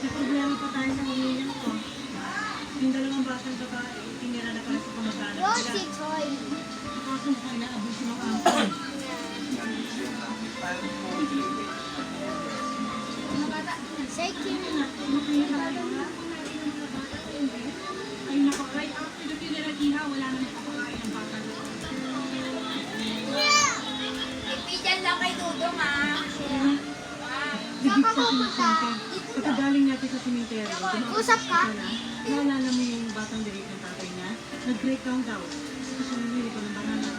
Problema pa tayo sa pamilya ko. Yung dalawang batang babae, tinira na pala sa kamag-anak nila. Rosie toy. Kaso mukhang inaabuso ng angkol. Say Kim. Ay nako, right after the funeral, Iha, wala na nakapakain ng bata. Ipidyan lang kay Dudong, ha? Bibig sa sinisente. Pagkagaling natin sa simenteryo, Usap ka? naalala mo yung batang dalik ng tatay na nag-breakdown daw. Kasi kasunod ko ng banana.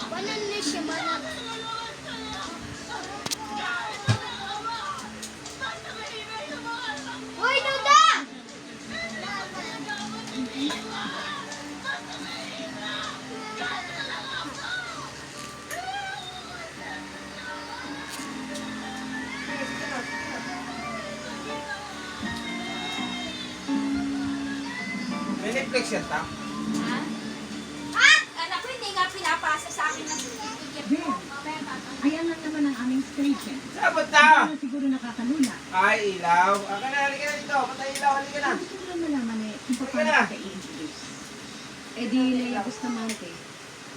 Banan na siya, banan. Uy, Duda! May Netflix yan, ta? Ha? Ah! Anak ko, hindi nga pinapasa sa akin ng ticket ko. Ayan lang naman ang aming station. Sabot na! Siguro nakakalula. Ay, ilaw. Aka na, halika na dito. Patay ilaw, halika na. Gusto ko lang malaman kung Halika na. paano ka i-introduce. Eh di, Leia Bustamante.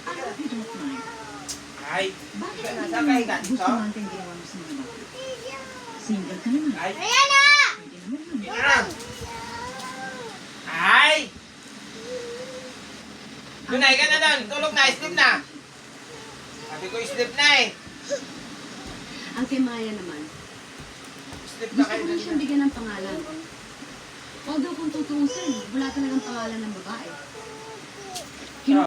I hope you don't mind. Ay, Bakit halika na. hindi Saan ka higa? naman Dito? Bustamante ang ginawa mo sa mga bata? Single ka naman. Ay, Ayan na! Pwede naman yun. hindi na. Ay! Dunay ka na doon. Tulog na, sleep na. Sabi ko, sleep na eh. Ang kay Maya naman, Sleep na gusto kayo ko lang dun. siyang bigyan ng pangalan. Although kung tutuusin, wala talagang pangalan ng babae.